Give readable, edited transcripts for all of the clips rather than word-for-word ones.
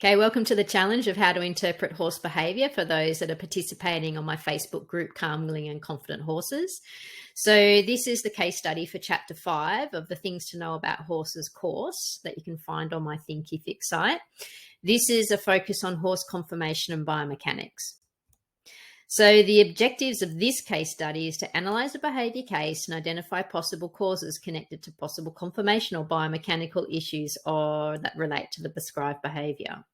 Okay, welcome to the challenge of how to interpret horse behavior for those that are participating on my Facebook group, Calm, Willing and Confident Horses. So this is the case study for chapter 5 of the Things to Know About Horses course that you can find on my Thinkific site. This is a focus on horse conformation and biomechanics. So the objectives of this case study is to analyse a behaviour case and identify possible causes connected to possible conformation or biomechanical issues or that relate to the prescribed behaviour.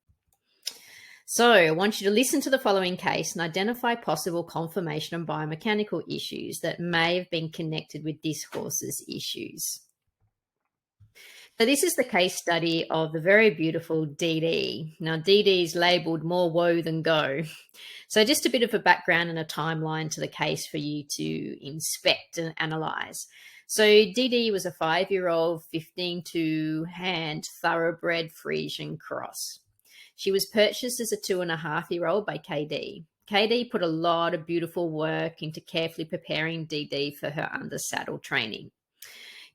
So I want you to listen to the following case and identify possible conformation and biomechanical issues that may have been connected with this horse's issues. So this is the case study of the very beautiful DD. Now DD is labelled more woe than go. So just a bit of a background and a timeline to the case for you to inspect and analyse. So DD was a 5-year-old 15-2 hand thoroughbred Friesian cross. She was purchased as a 2.5-year-old by KD. KD put a lot of beautiful work into carefully preparing DD for her under-saddle training.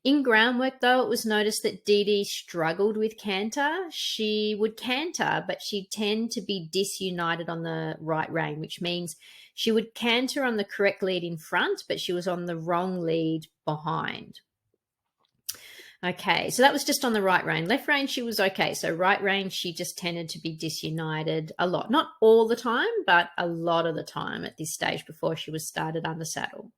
In groundwork, though, it was noticed that DD struggled with canter. She would canter, but she'd tend to be disunited on the right rein, which means she would canter on the correct lead in front, but she was on the wrong lead behind. Okay, so that was just on the right rein. Left rein, she was okay. So right rein, she just tended to be disunited a lot. Not all the time, but a lot of the time at this stage before she was started under saddle.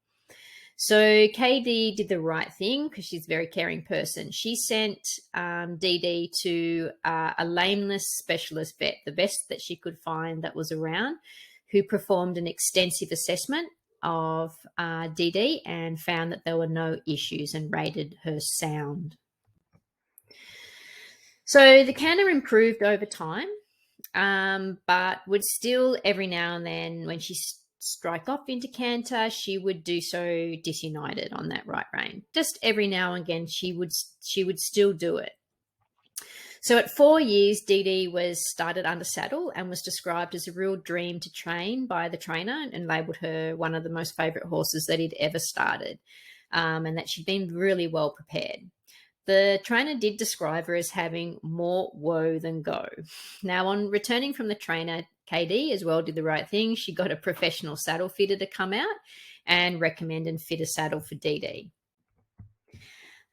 So KD did the right thing because she's a very caring person. She sent DD to a lameness specialist vet, the best that she could find that was around, who performed an extensive assessment of DD and found that there were no issues and rated her sound. So the canter improved over time, but would still every now and then when she strike off into canter, she would do so disunited on that right rein. Just every now and again, she would still do it. So at 4 years, DD was started under saddle and was described as a real dream to train by the trainer and labelled her one of the most favourite horses that he'd ever started, and that she'd been really well prepared. The trainer did describe her as having more woe than go. Now, on returning from the trainer, KD as well did the right thing. She got a professional saddle fitter to come out and recommend and fit a saddle for DD.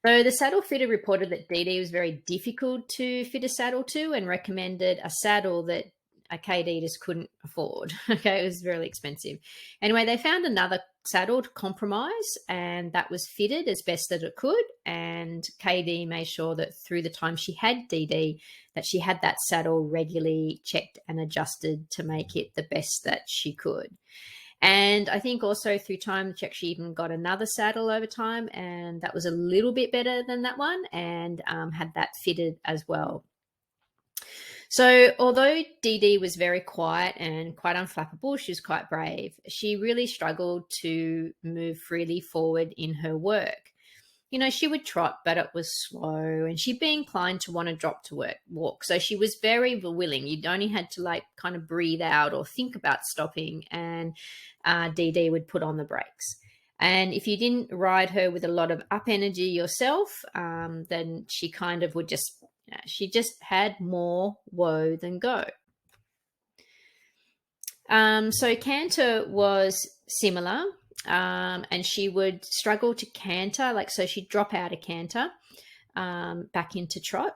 So the saddle fitter reported that DD was very difficult to fit a saddle to and recommended a saddle that a KD just couldn't afford. Okay, it was really expensive. Anyway, they found another saddle to compromise, and that was fitted as best that it could. And KD made sure that through the time she had DD, that she had that saddle regularly checked and adjusted to make it the best that she could. And I think also through time, she actually even got another saddle over time, and that was a little bit better than that one, and had that fitted as well. So although DD was very quiet and quite unflappable, she was quite brave. She really struggled to move freely forward in her work. You know, she would trot, but it was slow, and she'd be inclined to want to drop to walk. So she was very willing. You'd only had to kind of breathe out or think about stopping, and DD would put on the brakes. And if you didn't ride her with a lot of up energy yourself, then she kind of would she just had more woe than go. So canter was similar, and she would struggle to canter, so she'd drop out of canter back into trot.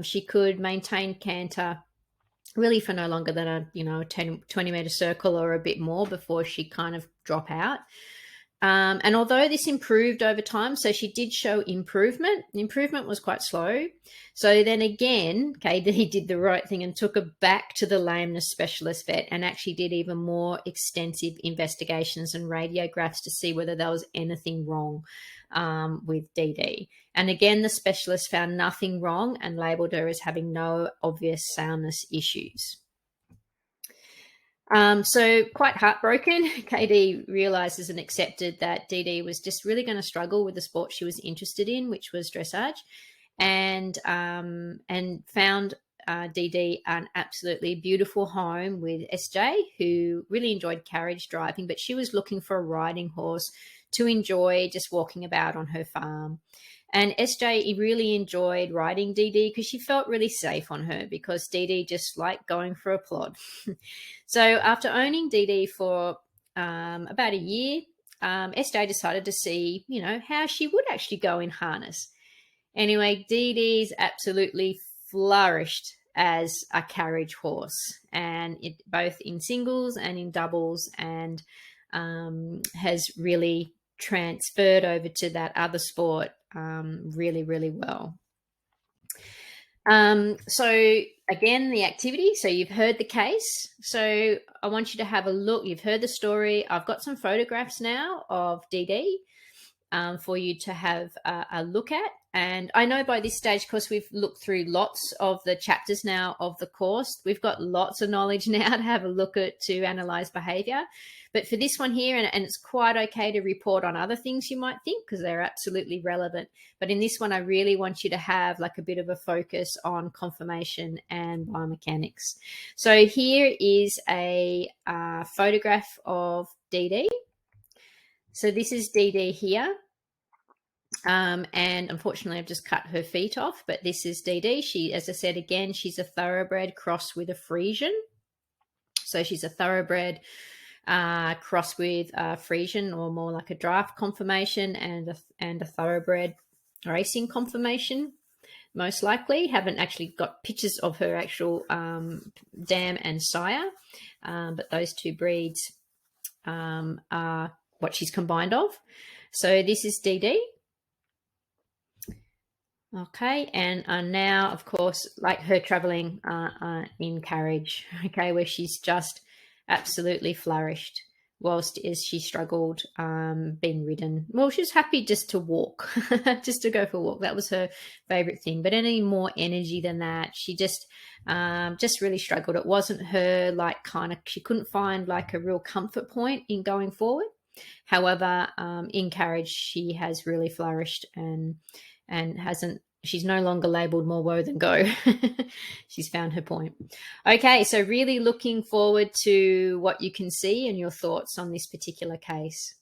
She could maintain canter really for no longer than a 20 meter circle or a bit more before she'd kind of drop out. And although this improved over time, so she did show improvement, the improvement was quite slow. So then again, KD did the right thing and took her back to the lameness specialist vet and actually did even more extensive investigations and radiographs to see whether there was anything wrong with DD. And again, the specialist found nothing wrong and labelled her as having no obvious soundness issues. So quite heartbroken, KD realises and accepted that DD was just really going to struggle with the sport she was interested in, which was dressage, and found DD an absolutely beautiful home with SJ, who really enjoyed carriage driving, but she was looking for a riding horse to enjoy just walking about on her farm. And SJ really enjoyed riding Dee Dee because she felt really safe on her, because Dee Dee just liked going for a plod. So after owning Dee Dee for about a year, SJ decided to see, how she would actually go in harness. Anyway, Dee Dee's absolutely flourished as a carriage horse, and both in singles and in doubles, and has really transferred over to that other sport really, really well. So again, the activity. So you've heard the case. So I want you to have a look. You've heard the story. I've got some photographs now of Dee Dee for you to have a look at. And I know by this stage, because we've looked through lots of the chapters now of the course, we've got lots of knowledge now to have a look at, to analyze behavior. But for this one here, and it's quite okay to report on other things you might think, because they're absolutely relevant. But in this one, I really want you to have like a bit of a focus on conformation and biomechanics. So here is a photograph of Dee Dee. So this is Dee Dee here. And unfortunately, I've just cut her feet off, but this is Dee Dee. She, as I said again, she's a thoroughbred crossed with a Friesian. So she's a thoroughbred crossed with a Friesian, or more like a draft conformation, and a thoroughbred racing conformation, most likely. Haven't actually got pictures of her actual dam and sire, but those two breeds are what she's combined of. So this is Dee Dee. Okay, and now, of course, like her traveling in carriage, okay, where she's just absolutely flourished, whilst as she struggled being ridden. Well, she was happy just to walk, just to go for a walk. That was her favourite thing. But any more energy than that, she just really struggled. It wasn't her, like, she couldn't find like a real comfort point in going forward. However, in carriage, she has really flourished and she's no longer labelled more woe than go. She's found her point. Okay, so really looking forward to what you can see and your thoughts on this particular case.